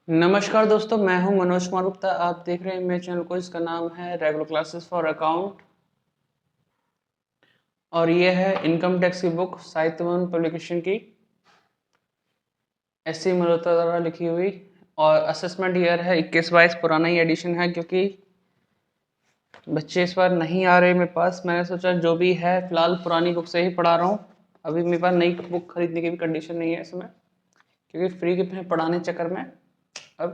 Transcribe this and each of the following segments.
नमस्कार दोस्तों, मैं हूं मनोज कुमार गुप्ता। आप देख रहे हैं मेरे चैनल को, इसका नाम है रेगुलर क्लासेस फॉर अकाउंट और ये है इनकम टैक्स की बुक साहित्यवन पब्लिकेशन की, एस.सी. मल्होत्रा द्वारा लिखी हुई। और असेसमेंट ईयर है 21-22, पुराना ही एडिशन है क्योंकि बच्चे इस बार नहीं आ रहे मेरे पास। मैंने सोचा जो भी है फिलहाल पुरानी बुक से ही पढ़ा रहा हूँ। अभी मेरे पास नई बुक खरीदने की भी कंडीशन नहीं है इसमें, क्योंकि फ्री के पढ़ाने चक्कर में अब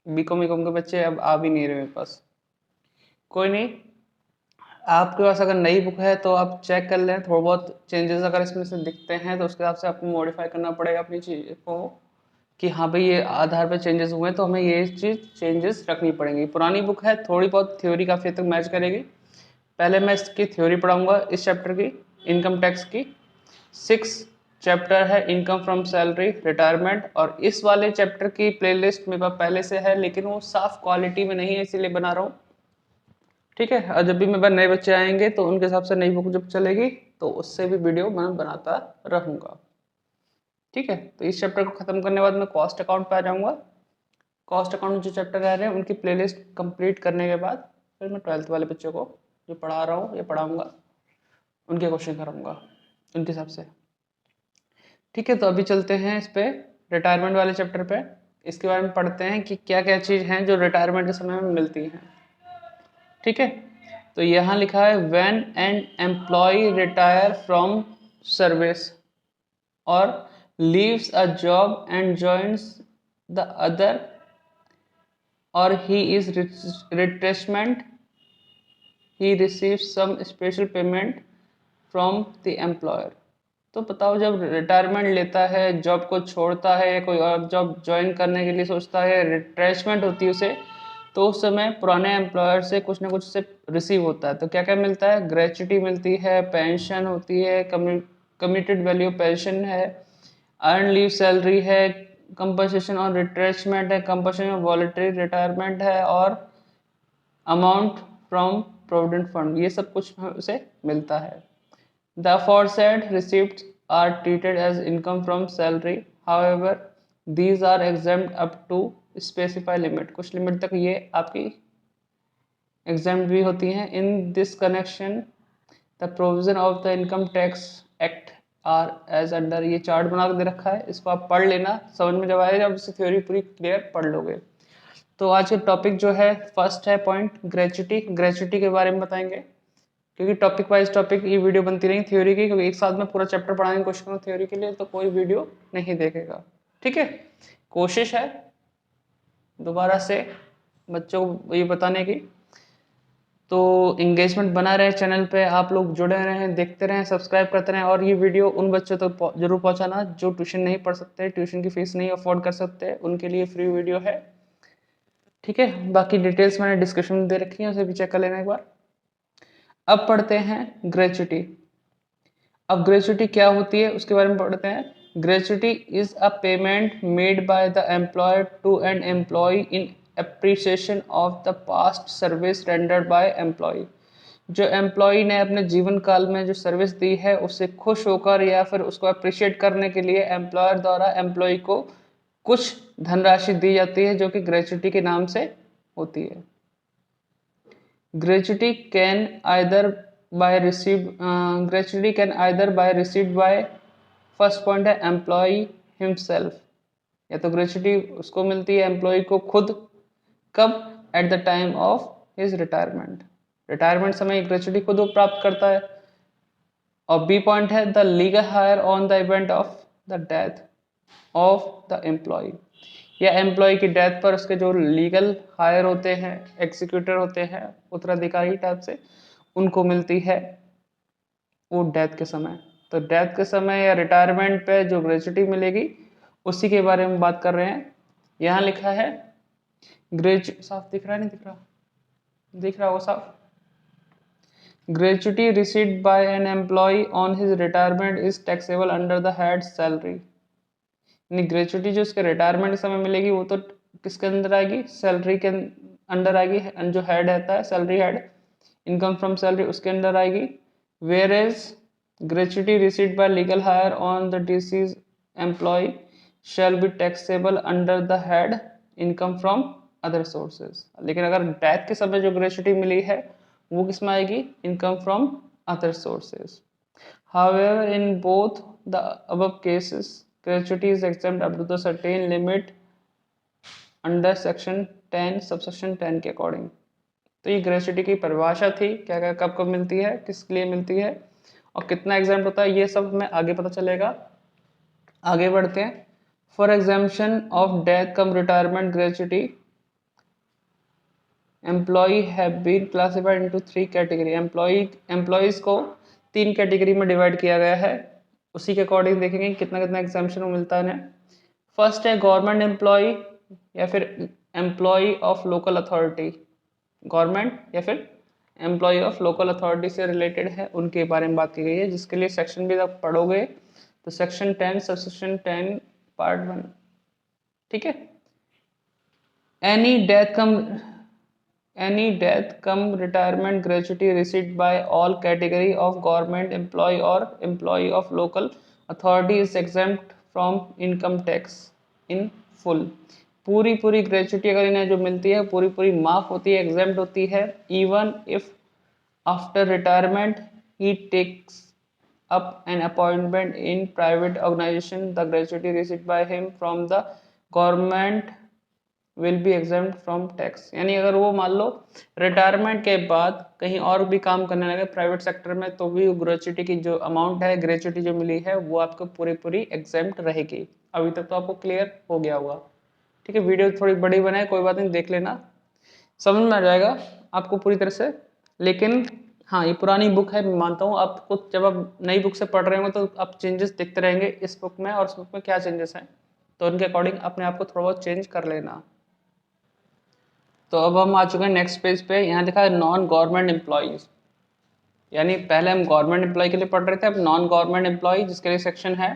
बीकॉम के बच्चे अब आ भी नहीं रहे मेरे पास। कोई नहीं, आपके पास अगर नई बुक है तो आप चेक कर लें। थोड़ा बहुत चेंजेस अगर इसमें से दिखते हैं तो उसके हिसाब से आपको मॉडिफाई करना पड़ेगा अपनी चीज़ को, कि हाँ भाई ये आधार पे चेंजेस हुए हैं तो हमें ये चीज़ चेंजेस रखनी पड़ेंगी। पुरानी बुक है, थोड़ी बहुत थ्योरी काफ़ी हद तक मैच करेगी। पहले मैं इसकी थ्योरी पढ़ाऊंगा इस चैप्टर की, इनकम टैक्स की। 6 चैप्टर है इनकम फ्रॉम सैलरी रिटायरमेंट, और इस वाले चैप्टर की प्लेलिस्ट मेरे पास पहले से है, लेकिन वो साफ क्वालिटी में नहीं है, इसीलिए बना रहा हूँ। ठीक है, और जब भी मेरे पास नए बच्चे आएंगे तो उनके हिसाब से नई बुक जब चलेगी तो उससे भी वीडियो मैं बनाता रहूँगा। ठीक है, तो इस चैप्टर को खत्म करने के बाद मैं कॉस्ट अकाउंट पे आ जाऊँगा। कॉस्ट अकाउंट जो चैप्टर रह रहे हैं उनकी प्लेलिस्ट कंप्लीट करने के बाद फिर मैं 12th वाले बच्चों को जो पढ़ा रहा हूँ या पढ़ाऊँगा उनके क्वेश्चन कराऊँगा उनके हिसाब से। ठीक है, तो अभी चलते हैं इस पे रिटायरमेंट वाले चैप्टर पे। इसके बारे में पढ़ते हैं कि क्या क्या चीज़ हैं जो रिटायरमेंट के समय में मिलती हैं। ठीक है, तो यहाँ लिखा है when an employee retire from service और leaves a job and joins the other और he is retrenchment, he receives some special payment from the employer. तो बताओ, जब रिटायरमेंट लेता है, जॉब को छोड़ता है, कोई और जॉब ज्वाइन करने के लिए सोचता है, रिट्रेसमेंट होती है उसे, तो उस समय पुराने एम्प्लॉयर से कुछ ना कुछ से रिसीव होता है। तो क्या क्या मिलता है? ग्रेच्युटी मिलती है, पेंशन होती है, कम्यूटेड वैल्यू पेंशन है, अर्न लीव सैलरी है, कंपनसेशन ऑन रिट्रेसमेंट है, कंपनसेशन ऑन वॉलंटरी रिटायरमेंट है, और अमाउंट फ्रॉम प्रोविडेंट फंड, ये सब कुछ उसे मिलता है। The aforesaid receipts are treated as income from salary. However, these are exempt up to specified limit. कुछ लिमिट तक ये आपकी exempt भी होती हैं। In this connection, the provision of the Income Tax Act are as under। ये chart बना के दे रखा है, इसको आप पढ़ लेना, समझ में जब आएगा, जब इसकी थ्योरी पूरी क्लियर पढ़ लोगे। तो आज के टॉपिक जो है, फर्स्ट है पॉइंट ग्रेच्युटी। ग्रेच्युटी के बारे में बताएंगे, क्योंकि टॉपिक वाइज टॉपिक ये वीडियो बनती रही थ्योरी की, क्योंकि एक साथ में पूरा चैप्टर पढ़ाने की कोशिश करूँ थ्योरी के लिए तो कोई वीडियो नहीं देखेगा। ठीक है, कोशिश है दोबारा से बच्चों को ये बताने की। तो इंगेजमेंट बना रहे चैनल पे, आप लोग जुड़े रहें, देखते रहें, सब्सक्राइब करते रहें, और ये वीडियो उन बच्चों तक तो जरूर पहुंचाना जो ट्यूशन नहीं पढ़ सकते, ट्यूशन की फीस नहीं अफोर्ड कर सकते, उनके लिए फ्री वीडियो है। ठीक है, बाकी डिटेल्स मैंने डिस्क्रिप्शन में दे रखी है, उसे भी चेक कर लेना एक बार। अब पढ़ते हैं ग्रेच्युटी। अब ग्रेच्युटी क्या होती है उसके बारे में पढ़ते हैं। Gratuity is a payment made by the employer to an employee in appreciation of the past service rendered by employee. जो एम्प्लॉय ने अपने जीवन काल में जो सर्विस दी है उससे खुश होकर या फिर उसको अप्रिशिएट करने के लिए एम्प्लॉयर द्वारा एम्प्लॉय को कुछ धनराशि दी जाती है, जो कि ग्रेच्युटी के नाम से होती है। Gratuity can either gratuity can either by received by, first point है एम्प्लॉय हिमसेल्फ, या तो ग्रेच्युटी उसको मिलती है एम्प्लॉय को खुद, कब? At the time of his retirement, retirement समय ग्रेच्युटी खुद वो प्राप्त करता है। और बी पॉइंट है the legal heir on the event of the death of the employee, या एम्प्लॉय की डेथ पर उसके जो लीगल हायर होते हैं, एग्जीक्यूटर होते हैं, उत्तराधिकारी टाइप से, उनको मिलती है वो डेथ के समय। तो डेथ के समय या रिटायरमेंट पे जो ग्रेच्युटी मिलेगी उसी के बारे में बात कर रहे हैं। यहाँ लिखा है साफ दिख रहा है, नहीं दिख रहा? दिख रहा होगा साफ। Gratuity received by an employee on his retirement is taxable under the head salary. यानी ग्रेच्युटी जो उसके रिटायरमेंट के समय मिलेगी वो तो किसके अंदर आएगी? सैलरी के अंडर आएगी, जो हेड रहता है salary head, income from salary उसके अंदर आएगी। Whereas gratuity received by legal heir on the deceased employee shall be taxable under the head income from other sources। लेकिन अगर डेथ के समय जो ग्रेच्युटी मिली है वो किस में आएगी? Income from other sources. However, in both the above cases, gratuity is exempt up to the certain limit under section 10 subsection 10 के अकॉर्डिंग। तो ये ग्रेच्युटी की परिभाषा थी, क्या क्या कब कब मिलती है, किसके लिए मिलती है और कितना एग्जाम्प्ट होता है, ये सब हमें आगे पता चलेगा। आगे बढ़ते हैं। For exemption of death cum retirement gratuity employee have been classified into 3 category. Employees को 3 कैटेगरी में डिवाइड किया गया है, उसी के अकॉर्डिंग देखेंगे कितना कितना एग्जाम्पशन मिलता है। फर्स्ट है गवर्नमेंट एम्प्लॉय या फिर employee of local authority. Government या फिर एम्प्लॉय ऑफ लोकल अथॉरिटी से रिलेटेड है, उनके बारे में बात की गई है, जिसके लिए सेक्शन भी आप पढ़ोगे तो सेक्शन 10 सबसेक्शन 10 पार्ट 1। ठीक है। Any death cum retirement gratuity received by all category of government employee और employee of local authority is exempt from income tax in full. पूरी पूरी ग्रेच्युटी अगर इन्हें जो मिलती है पूरी पूरी माफ होती है, एग्जेम्प्ट होती है। Even if after retirement he takes up an appointment in private organization, the gratuity received by him from the government will be exempt from tax। यानी अगर वो मान लो रिटायरमेंट के बाद कहीं और भी काम करने लगे प्राइवेट सेक्टर में, तो भी ग्रेच्युटी की जो अमाउंट है, ग्रेच्युटी जो मिली है, वो आपको पूरी पूरी एग्जेम्प्ट रहेगी। अभी तक तो आपको क्लियर हो गया होगा। ठीक है, वीडियो थोड़ी बड़ी बनाए, कोई बात नहीं, देख लेना, समझ में आ जाएगा आपको पूरी तरह से। लेकिन हाँ, ये पुरानी बुक है, मैं मानता हूँ। आपको जब आप नई बुक से पढ़ रहे होंगे तो आप चेंजेस दिखते रहेंगे इस बुक में और इस बुक में क्या चेंजेस हैं, तो उनके अकॉर्डिंग अपने आप को थोड़ा बहुत चेंज कर लेना। तो अब हम आ चुके हैं नेक्स्ट पेज पे। यहाँ लिखा है नॉन गवर्नमेंट एम्प्लॉयज, यानी पहले हम गवर्नमेंट एम्प्लॉय के लिए पढ़ रहे थे, अब नॉन गवर्नमेंट एम्प्लॉय, जिसके लिए सेक्शन है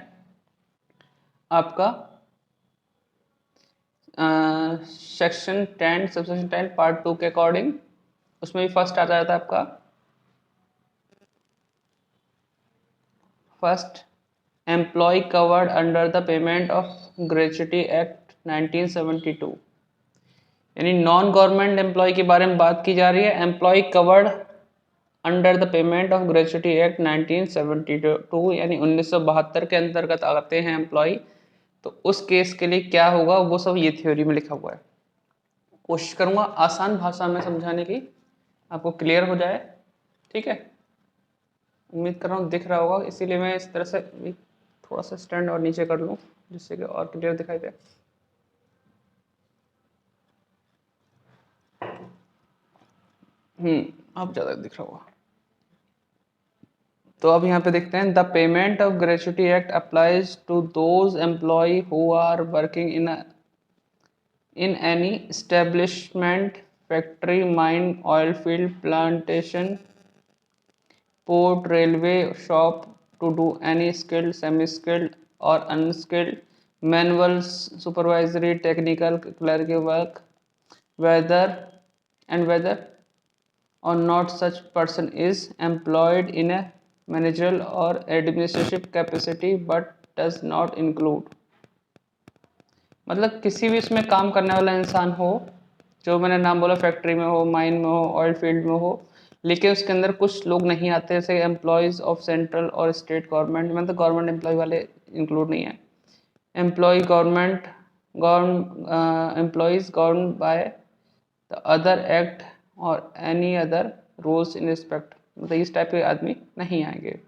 आपका सेक्शन 10 सबसेक्शन 10 पार्ट 2 के अकॉर्डिंग। उसमें भी फर्स्ट आ जाता है आपका first employee covered under the payment of gratuity act 1972। यानी नॉन गवर्नमेंट एम्प्लॉय के बारे में बात की जा रही है। Employee covered under the payment of gratuity act 1972, यानी 1972 के अंतर्गत आते हैं एम्प्लॉय, तो उस केस के लिए क्या होगा वो सब ये थ्योरी में लिखा हुआ है। कोशिश करूंगा आसान भाषा में समझाने की, आपको क्लियर हो जाए। ठीक है, उम्मीद कर रहा हूँ दिख रहा होगा, इसीलिए मैं इस तरह से थोड़ा सा स्टैंड और नीचे कर लूँ जिससे कि और क्लियर दिखाई दे। अब ज़्यादा दिख रहा होगा। तो अब यहाँ पे देखते हैं, the payment of gratuity act applies to those employee who are working in any establishment, factory, mine, oil field, plantation, port, railway, shop, to do any skilled, semi-skilled or unskilled manual, supervisory, technical, clerical work, whether or not such person is employed in a managerial or administrative capacity but does not include। मतलब किसी भी इसमें काम करने वाला इंसान हो, जो मैंने नाम बोला, फैक्ट्री में हो, माइन में हो, ऑयल फील्ड में हो, लेकिन उसके अंदर कुछ लोग नहीं आते, जैसे एम्प्लॉयज़ ऑफ सेंट्रल और स्टेट गवर्नमेंट में, तो गवर्नमेंट एम्प्लॉय वाले इंक्लूड नहीं है। Employee employees govern by the other act और any other rules in respect, मतलब इस टाइप के आदमी नहीं आएंगे।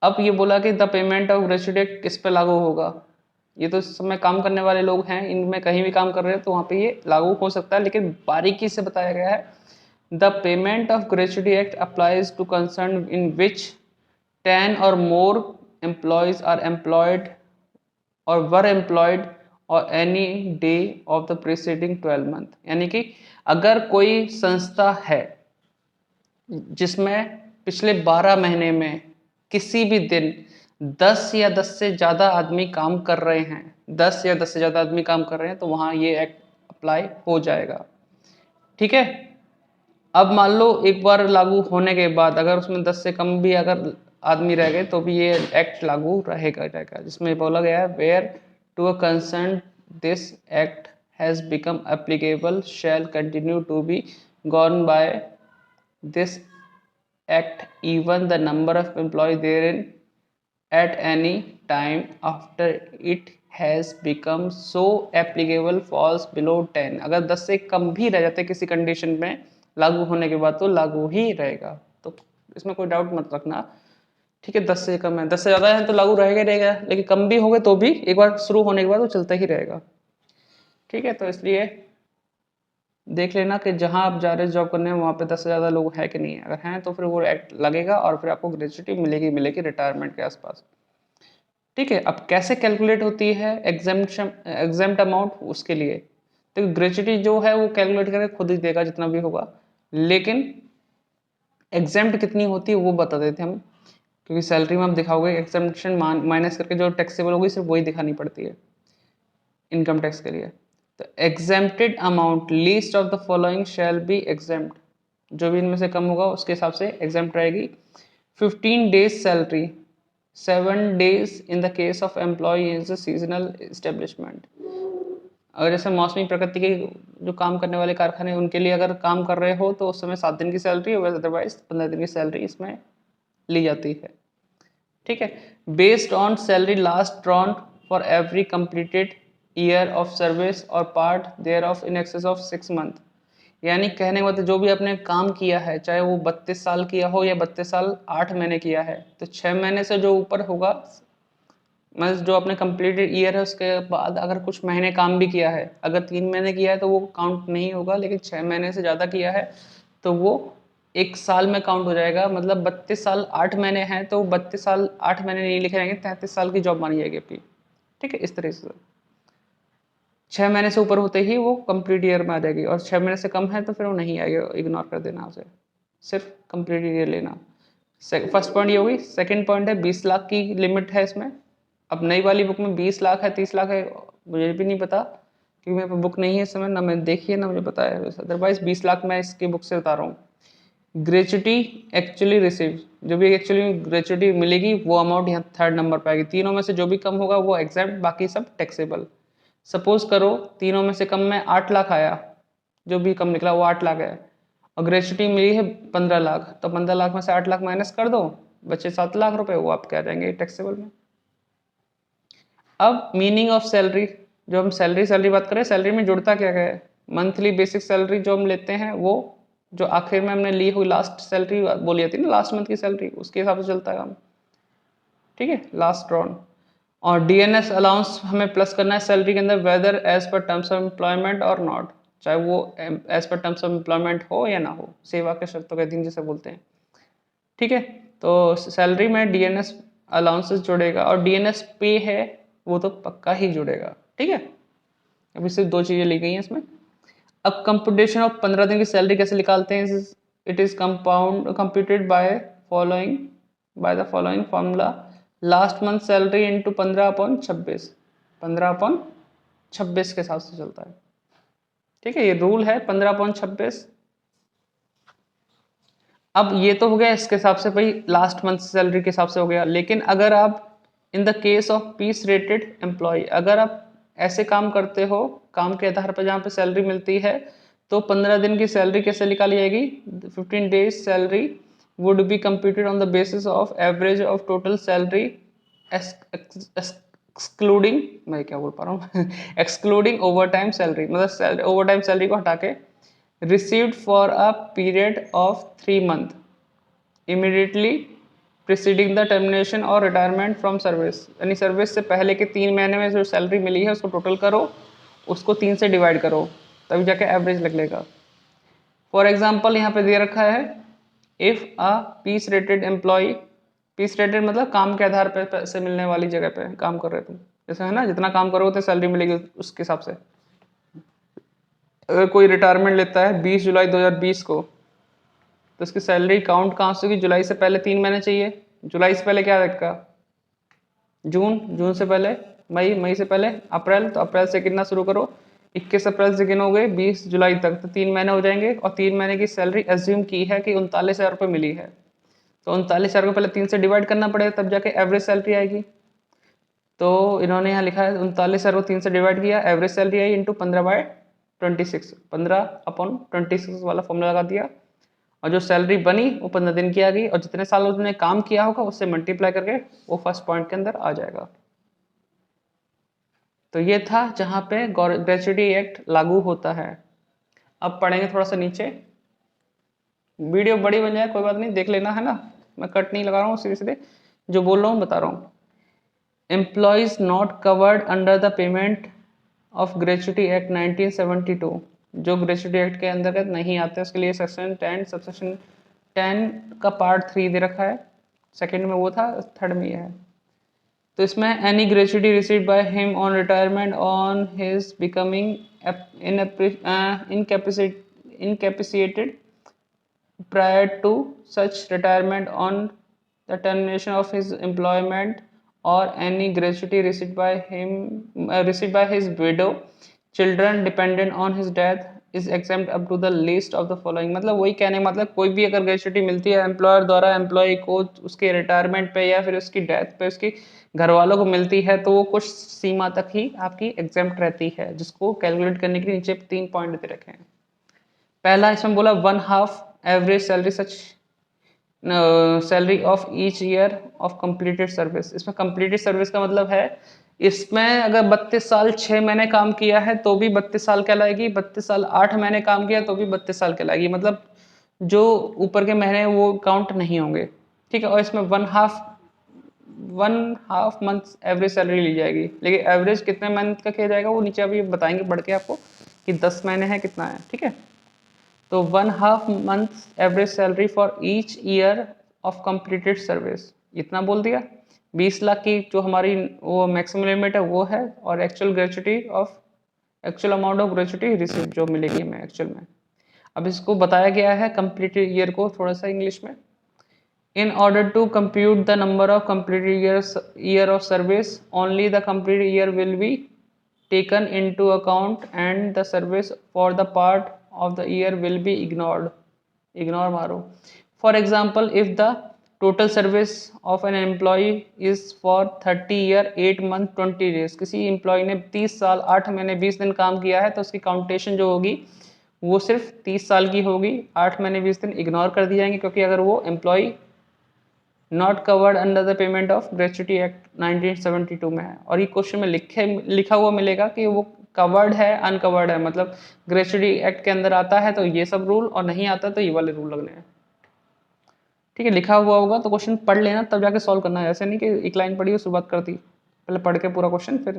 अब ये बोला कि द पेमेंट ऑफ ग्रेच्युटी किस पे लागू होगा, ये तो इस समय काम करने वाले लोग हैं, इनमें कहीं भी काम कर रहे हैं तो वहाँ पे ये लागू हो सकता है, लेकिन बारीकी से बताया गया है। The payment of gratuity act applies to concern in which 10 और मोर एम्प्लॉयज आर एम्प्लॉयड और वर एम्प्लॉयड और any day of the preceding 12 month. यानी कि अगर कोई संस्था है जिसमें पिछले 12 महीने में किसी भी दिन 10 या 10 से ज़्यादा आदमी काम कर रहे हैं, 10 या 10 से ज़्यादा आदमी काम कर रहे हैं, तो वहाँ ये एक्ट अप्लाई हो जाएगा। ठीक है। अब मान लो एक बार लागू होने के बाद अगर उसमें 10 से कम भी अगर आदमी रह गए तो भी ये एक्ट लागू रहेगा, जिसमें बोला गया है where to a concern this act has become applicable shall continue to be governed by this act even the number of employees therein at any time after it has become so applicable falls below 10। अगर 10 से कम भी रह जाते किसी condition में लागू होने के बाद तो लागू ही रहेगा, तो इसमें कोई डाउट मत रखना। ठीक है, 10 से कम है, 10 से ज़्यादा है तो लागू रहेगा ही रहेगा, लेकिन कम भी होंगे तो भी एक बार शुरू होने के बाद वो चलता ही रहेगा। ठीक है, तो इसलिए देख लेना कि जहाँ आप जा रहे जॉब करने वहाँ पे 10 से ज़्यादा लोग हैं कि नहीं है, अगर हैं तो फिर वो एक्ट लगेगा और फिर आपको ग्रेच्युटी मिलेगी मिलेगी रिटायरमेंट के आसपास। ठीक है, अब कैसे कैलकुलेट होती है एग्जेम्प्ट अमाउंट, उसके लिए तो ग्रेच्युटी जो है वो कैलकुलेट करके खुद ही देगा जितना भी होगा, लेकिन एग्जेम्प्ट कितनी होती है वो बता देते हम, क्योंकि सैलरी में आप दिखाओगे एग्जेम्पशन माइनस करके जो टैक्सेबल होगी सिर्फ वही दिखानी पड़ती है इनकम टैक्स के लिए। तो exempted amount least of the following shall be exempt, जो भी इनमें से कम होगा उसके हिसाब से एग्जेम्प्ट रहेगी। 15 days salary, 7 days in the case of employee is seasonal establishment. अगर जैसे मौसमी प्रकृति के जो काम करने वाले कारखाने उनके लिए अगर काम कर रहे हो तो उस समय 7 दिन की सैलरी और अदरवाइज 15 दिन की सैलरी इसमें ली जाती है। ठीक है, based on salary last drawn for every completed year of service और part thereof in excess of 6 month. यानी कहने का मतलब जो भी आपने काम किया है चाहे वो 32 साल किया हो या 32 साल 8 महीने किया है, तो 6 महीने से जो ऊपर होगा मतलब जो आपने कंप्लीटेड ईयर है उसके बाद अगर कुछ महीने काम भी किया है, अगर 3 महीने किया है तो वो काउंट नहीं होगा, लेकिन 6 महीने से ज़्यादा किया है तो वो एक साल में काउंट हो जाएगा। मतलब 32 साल 8 महीने हैं तो 32 साल 8 महीने नहीं लिखे जाएंगे, 33 साल की जॉब मानी जाएगी आपकी। ठीक है, इस तरह से 6 महीने से ऊपर होते ही वो कंप्लीट ईयर में आ जाएगी, और 6 महीने से कम है तो फिर वो नहीं आएगा, इग्नोर कर देना उसे, सिर्फ कंप्लीट ईयर लेना। फर्स्ट पॉइंट ये होगी। सेकंड पॉइंट है 20 लाख की लिमिट है इसमें। अब नई वाली बुक में 20 लाख है 30 लाख है मुझे भी नहीं पता, क्योंकि मेरे पास बुक नहीं है इस समय, ना मैंने देखी है ना मुझे पता है, अदरवाइज 20 लाख मैं इसकी बुक से बता रहा हूँ। ग्रेच्युटी एक्चुअली रिसीव, जो भी एक्चुअली ग्रेच्युटी मिलेगी वो अमाउंट यहाँ 3rd नंबर पर आएगी। तीनों में से जो भी कम होगा वो एग्जैम्प्ट, बाकी सब टैक्सेबल। सपोज करो तीनों में से कम में 8 लाख आया, जो भी कम निकला वो 8 लाख है, और ग्रेच्युटी मिली है 15 लाख, तो 15 लाख में से 8 लाख माइनस कर दो, बचे 7 लाख रुपए, वो आपके आ जाएंगे टैक्सेबल में। अब मीनिंग ऑफ सैलरी, जो हम सैलरी बात करें, सैलरी में जुड़ता क्या क्या है। मंथली बेसिक सैलरी जो हम लेते हैं वो जो आखिर में हमने ली हुई लास्ट सैलरी बोली जाती है ना, लास्ट मंथ की सैलरी, उसके हिसाब से चलता है काम। ठीक है, लास्ट ड्रॉन। और डीएनएस अलाउंस हमें प्लस करना है सैलरी के अंदर, whether as per terms of employment और नॉट, चाहे वो as per terms of employment हो या ना हो, सेवा के शर्तों के अधीन जिसे बोलते हैं। ठीक है, तो सैलरी में डीएनएस अलाउंसेस जुड़ेगा, और डीएनएस पे है वो तो पक्का ही जुड़ेगा। ठीक है, अभी सिर्फ 2 चीजें ली गई हैं इसमें। अब कंप्यूटेशन ऑफ 15 दिन की सैलरी कैसे निकालते हैं, it is computed by the following formula, last month salary into 15/26, 15/26 के हिसाब से चलता है। ठीक है, ये रूल है 15/26। अब ये तो हो गया इसके हिसाब से, भाई लास्ट मंथ सैलरी के हिसाब से हो गया, लेकिन अगर आप in the case of piece rated employee, अगर आप ऐसे काम करते हो काम के आधार पर जहाँ पे सैलरी मिलती है, तो 15 दिन की सैलरी कैसे निकाली जाएगी। 15 days salary would be computed on the basis of average of total salary excluding, मैं क्या बोल पा रहा हूँ एक्सक्लूडिंग ओवर टाइम सैलरी, मतलब ओवर टाइम सैलरी को हटा के, received for a period of 3 months immediately preceding the termination or retirement from service। यानी सर्विस से पहले के 3 महीने में जो सैलरी मिली है उसको टोटल करो, उसको 3 से डिवाइड करो, तभी जाके एवरेज निकलेगा। फॉर एग्जाम्पल यहाँ पे दे रखा है, if a piece rated employee, piece rated मतलब काम के आधार पर पैसे मिलने वाली जगह पे काम कर रहे तुम, जैसे है ना जितना काम करोगे तो सैलरी मिलेगी उसके हिसाब से। अगर कोई रिटायरमेंट लेता है 20 जुलाई 2020 को, तो उसकी सैलरी काउंट कहाँ से होगी, जुलाई से पहले 3 महीने चाहिए, जुलाई से पहले क्या रखा, जून से पहले मई, मई से पहले अप्रैल, तो अप्रैल से गिनना शुरू करो, 21 अप्रैल से गिनोगे 20 जुलाई तक, तो 3 महीने हो जाएंगे, और 3 महीने की सैलरी एज्यूम की है कि 39,000 रुपये मिली है, तो 39,000 को पहले 3 से डिवाइड करना पड़ेगा, तब जाके एवरेज सैलरी आएगी। तो इन्होंने यहाँ लिखा है 39,000 को 3 से डिवाइड किया, एवरेज सैलरी आई इंटू 15/26, 15/26 वाला फॉर्मूला लगा दिया, और जो सैलरी बनी वो 15 दिन की आ गई, और जितने साल उसने काम किया होगा उससे मल्टीप्लाई करके वो फर्स्ट पॉइंट के अंदर आ जाएगा। तो ये था जहाँ पे ग्रेच्युटी एक्ट लागू होता है। अब पढ़ेंगे थोड़ा सा नीचे, वीडियो बड़ी बन जाए कोई बात नहीं, देख लेना है ना, मैं कट नहीं लगा रहा हूँ, सीधे सीधे जो बोल रहा हूँ बता रहा हूँ। Employees not covered under the payment of gratuity act 1972, जो ग्रेच्युटी एक्ट के अंतर्गत नहीं आते उसके लिए सेक्शन 10 सबसेक्शन 10 का पार्ट 3 दे रखा है, सेकंड में वो था, थर्ड में ये है। तो इसमें any gratuity received by him on retirement on his becoming incapacitated prior to such retirement on the termination of his employment, or any gratuity received by his widow, children dependent on his death is exempt up to the list of the following। मतलब वही कहने मतलब कोई भी अगर gratuity मिलती है employer द्वारा एम्प्लॉय को उसके रिटायरमेंट पे या फिर उसकी डेथ पे उसकी घर वालों को मिलती है, तो वो कुछ सीमा तक ही आपकी एग्जेम्प्ट रहती है, जिसको कैलकुलेट करने के लिए नीचे 3 पॉइंट दे रखे हैं। पहला इसमें बोला 1/2 average salary such salary of each year of completed service. इसमें कंप्लीटेड सर्विस का मतलब है इसमें अगर 32 साल 6 महीने काम किया है तो भी 32 साल कहलाएगी, 32 साल 8 महीने काम किया तो भी 32 साल कहलाएगी, मतलब जो ऊपर के महीने वो काउंट नहीं होंगे, ठीक है। और इसमें one half month average salary ली जाएगी, लेकिन एवरेज कितने मंथ का किया जाएगा वो नीचे अभी बताएंगे बढ़ के आपको कि 10 महीने है कितना है, ठीक है। तो 1/2 month average salary for each year of completed service, इतना बोल दिया। 20 लाख की जो हमारी वो मैक्सिमम लिमिट है वो है, और actual amount of gratuity receive जो मिलेगी हमें एक्चुअल में। अब इसको बताया गया है कंप्लीटेड ईयर को थोड़ा सा इंग्लिश में। In order to compute the number of completed year of service, only the completed year will be taken into account and the service for the part of the year will be ignored. Ignore मारो। For example, if the total service of an employee is for 30 year 8 month 20 days, किसी employ ने 30 साल 8 महीने 20 दिन काम किया है तो उसकी काउंटेशन जो होगी वो सिर्फ 30 साल की होगी, 8 महीने 20 दिन इग्नोर कर दिए जाएंगे क्योंकि अगर वो employee not covered under the payment of gratuity act 1972 में है। और ये क्वेश्चन में लिखा हुआ मिलेगा कि वो कवर्ड है अनकवर्ड है, मतलब ग्रेच्युटी एक्ट के अंदर आता है तो ये सब रूल, और नहीं आता तो ये वाले रूल लगने हैं, ठीक है। लिखा हुआ होगा तो क्वेश्चन पढ़ लेना तब जाके सॉल्व करना है, ऐसे नहीं कि एक लाइन पढ़ी हो शुरुआत कर दी, पहले पढ़ के पूरा क्वेश्चन फिर।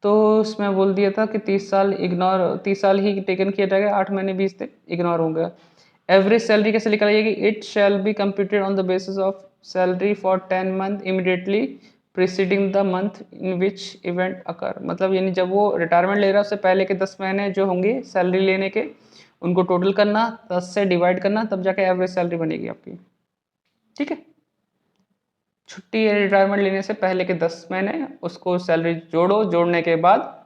तो इसमें बोल दिया था कि 30 साल ही टेकन किया जाएगा, 8 महीने 20 दिन इग्नोर होंगे। एवरेज सैलरी कैसे निकाली जाएगी? It shall be computed on the basis of salary for 10 month immediately preceding the month in which event occur, मतलब यानी जब वो रिटायरमेंट ले रहा है उससे पहले के 10 महीने जो होंगे सैलरी लेने के उनको टोटल करना, 10 से डिवाइड करना, तब जाके एवरेज सैलरी बनेगी आपकी, ठीक है। छुट्टी या रिटायरमेंट लेने से पहले के 10 महीने उसको सैलरी जोड़ो, जोड़ने के बाद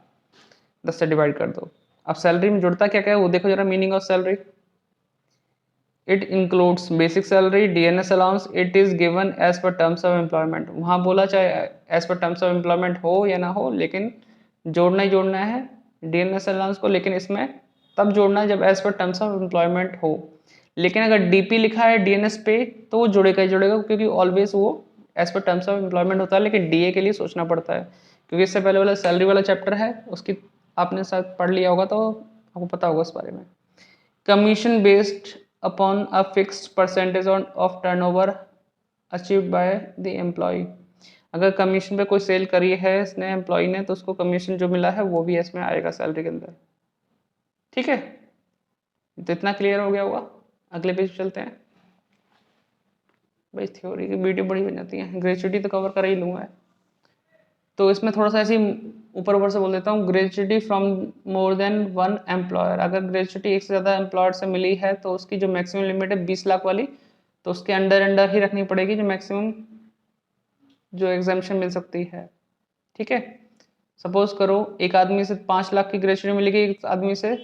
10 से डिवाइड कर दो। अब सैलरी में जुड़ता क्या क्या है वो देखो जरा, meaning of salary. It includes basic salary, DNS allowance, it is given as per terms of employment. वहाँ बोला चाहे as per terms of employment हो या ना हो, लेकिन जोड़ना ही जोड़ना है डीएनएस अलाउंस को, लेकिन इसमें तब जोड़ना है जब as per terms of employment हो। लेकिन अगर डीपी लिखा है डीएनएस पे तो वो जुड़ेगा ही जुड़ेगा, क्योंकि ऑलवेज वो as per terms of employment होता है, लेकिन डीए के लिए सोचना पड़ता है, क्योंकि इससे पहले वाला सैलरी वाला चैप्टर है उसकी आपने शायद पढ़ लिया होगा तो आपको पता होगा उस बारे में। Commission based upon a fixed percentage of turnover achieved by the employee. अगर कमीशन पे कोई सेल करी है इसने एम्प्लॉय ने तो उसको कमीशन जो मिला है वो भी इसमें आएगा सैलरी के अंदर, ठीक है। तो इतना क्लियर हो गया होगा। अगले पेज चलते हैं। भाई थ्योरी की वीडियो बड़ी बन जाती है, ग्रेजुएटी तो कवर कर ही लूँगा। तो इसमें थोड़ा सा ऐसे ऊपर ऊपर से बोल देता हूँ, gratuity from more than one employer. अगर ग्रेजुएटी एक से ज़्यादा एम्प्लॉयर से मिली है तो उसकी जो मैक्सिमम लिमिट है 20 लाख वाली, तो उसके अंडर ही रखनी पड़ेगी जो मैक्सिमम जो एग्जामेशन मिल सकती है, ठीक है। सपोज करो एक आदमी से 5 लाख की ग्रेजुएटी मिलेगी, एक आदमी से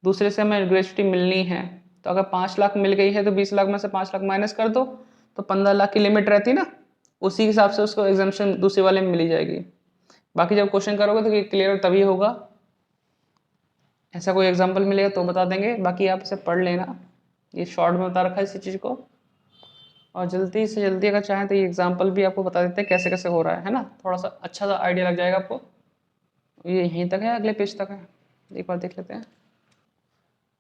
दूसरे से हमें ग्रेजुएटी मिलनी है, तो अगर 5 लाख मिल गई है तो 20 लाख में से 5 लाख माइनस कर दो तो 15 लाख की लिमिट रहती ना, उसी के हिसाब से उसको एग्जाम्शन दूसरे वाले में मिली जाएगी। बाकी जब क्वेश्चन करोगे तो क्लियर तभी होगा, ऐसा कोई एग्जाम्पल मिलेगा तो बता देंगे, बाकी आप इसे पढ़ लेना, ये शॉर्ट में बता रखा है इसी चीज़ को। और जल्दी से जल्दी अगर चाहें तो ये एग्जाम्पल भी आपको बता देते हैं कैसे कैसे हो रहा है ना, थोड़ा सा अच्छा सा आइडिया लग जाएगा आपको। ये यहीं तक है, अगले पेज तक है, एक बार देख लेते हैं।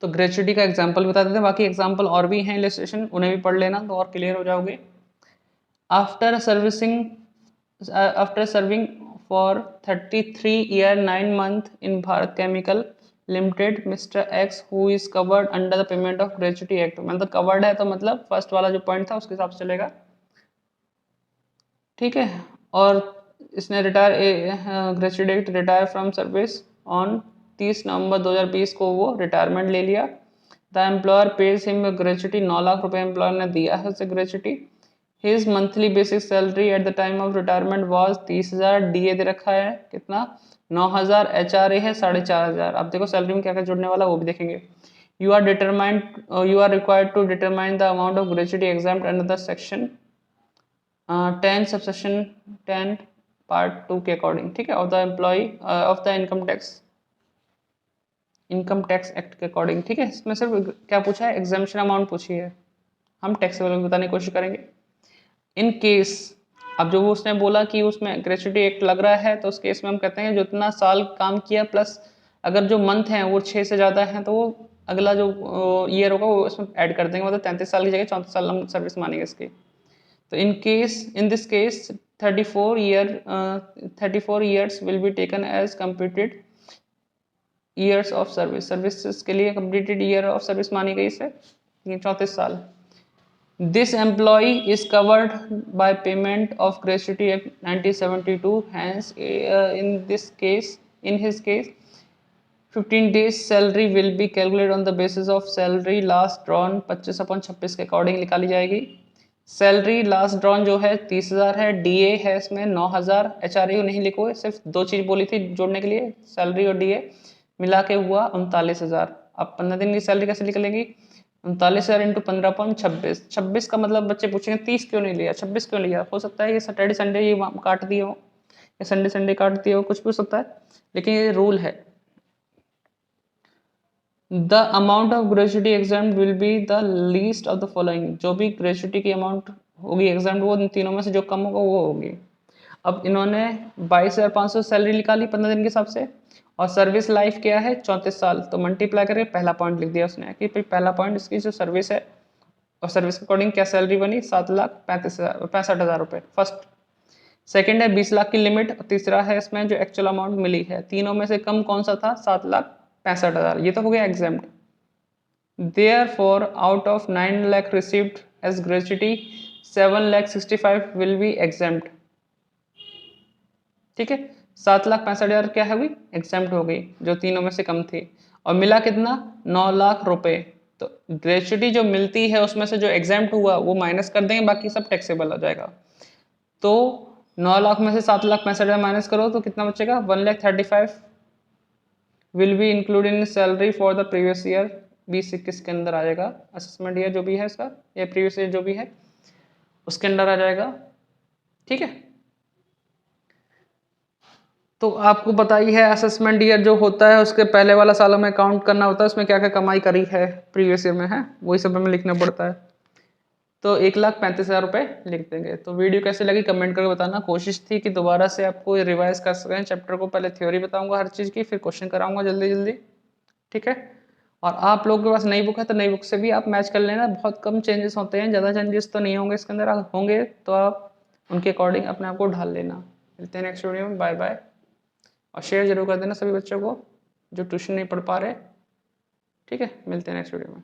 तो ग्रेचुटी का एग्जाम्पल बता देते हैं, बाकी एग्जाम्पल और भी हैं इलस्ट्रेशन, उन्हें भी पढ़ लेना तो और क्लियर हो जाओगे। After serving for 33 year 9 month in Bharat chemical limited mister x who is covered under the payment of gratuity act, मतलब कवर्ड है तो मतलब फर्स्ट वाला जो पॉइंट था उसके हिसाब से चलेगा, ठीक है। और इसने gratuity act retire from service on 30 November 2020 को वो रिटायरमेंट ले लिया। The employer pays him gratuity, 9 lakh रुपए एम्प्लॉयर ने दिया है उसे gratuity. His monthly basic salary at the time of retirement was 30,000, DA दे रखा है कितना 9,000, एचआरए है 4,500। अब देखो सैलरी में क्या क्या जुड़ने वाला वो भी देखेंगे। You are required to determine the amount of gratuity exempt under the section 10 subsection 10 part 2 के अकॉर्डिंग, ठीक है, of the employee of the income tax act के अकॉर्डिंग, ठीक है। इसमें सिर्फ क्या पूछा है, एग्जाम्पशन अमाउंट पूछी है, हम टैक्सेबल बताने की कोशिश करेंगे। इन केस, अब जो वो उसने बोला कि उसमें ग्रेचुटी एक्ट लग रहा है तो उस केस में हम कहते हैं जितना साल काम किया प्लस अगर जो मंथ हैं वो 6 से ज़्यादा हैं तो वो अगला जो ईयर होगा वो उसमें ऐड कर देंगे, मतलब 33 साल की जगह 34 साल हम सर्विस मानेंगे इसकी। तो in this case 34 years will be taken as computed years of service के लिए कंप्लीटेड ईयर ऑफ सर्विस मानी गई इसे 34 साल। This employee is covered by payment of Gratuity Act 1972. Hence, in his case, 15 days salary will be calculated on the basis of salary last drawn 25/26 के according निकाली जाएगी। Salary last drawn जो है 30,000 है, डीए है इसमें 9,000, एचआरयू नहीं लिखोगे, सिर्फ दो चीज बोली थी जोड़ने के लिए, सैलरी और डीए मिला के हुआ 39,000। अब 15 दिन की सैलरी कैसे निकलेगी, 39,000 इंटू 15/26, 26 का मतलब बच्चे पूछेंगे 30 क्यों नहीं लिया, 26 क्यों लिया, हो सकता है ये सैटरडे संडे ये काट दिए हो या संडे संडे काट दिए हो, कुछ भी हो सकता है, लेकिन ये रूल है। The amount of gratuity exam will be the least of the following, जो भी ग्रेचुटी की अमाउंट होगी एग्जाम वो इन तीनों में से जो कम होगा वो होगी। अब इन्होंने 22,500 सैलरी निकाली 15 दिन के हिसाब से, और सर्विस लाइफ क्या है 34 साल, तो मल्टीप्लाई करके पहला पॉइंट लिख दिया उसने कि पहला पॉइंट इसकी जो सर्विस है और सर्विस के अकॉर्डिंग क्या सैलरी बनी 7,65,000 रुपये फर्स्ट। सेकंड है 20 लाख की लिमिट, और तीसरा है इसमें जो एक्चुअल अमाउंट मिली है, तीनों में से कम कौन सा था 7,65,000, ये तो हो गया exempt. Therefore, out of 9 lakh received as gratuity, 7,65,000 will be exempt, ठीक है। 7,65,000 क्या है हुई एग्जाम्प्ट हो गई जो तीनों में से कम थी, और मिला कितना 9 लाख रुपए। तो ग्रेचुटी जो मिलती है उसमें से जो एग्जाम्प्ट हुआ वो माइनस कर देंगे, बाकी सब टैक्सेबल हो जाएगा। तो 9 लाख में से 7,65,000 माइनस करो तो कितना बचेगा 1,35,000 will be included in salary for the previous year, 2021 के अंदर आ जाएगा, असेसमेंट ईयर जो भी है इसका या प्रीवियस ईयर जो भी है उसके अंदर आ जाएगा, ठीक है। तो आपको पता ही है असेसमेंट ईयर जो होता है उसके पहले वाला सालों में काउंट करना होता है, उसमें क्या क्या कमाई करी है प्रीवियस ईयर में है वही सब हमें लिखना पड़ता है। तो 1,35,000 रुपये लिख देंगे। तो वीडियो कैसे लगी कमेंट करके बताना। कोशिश थी कि दोबारा से आपको रिवाइज कर सकें चैप्टर को, पहले थ्योरी बताऊंगा हर चीज़ की, फिर क्वेश्चन कराऊंगा जल्दी जल्दी, ठीक है। और आप लोगों के पास नई बुक है तो नई बुक से भी आप मैच कर लेना, बहुत कम चेंजेस होते हैं, ज़्यादा चेंजेस तो नहीं होंगे इसके अंदर, होंगे तो आप उनके अकॉर्डिंग अपने आप को ढाल लेना। मिलते हैं नेक्स्ट वीडियो में, बाय बाय। और शेयर जरूर कर देना सभी बच्चों को जो ट्यूशन नहीं पढ़ पा रहे, ठीक है। मिलते हैं नेक्स्ट वीडियो में।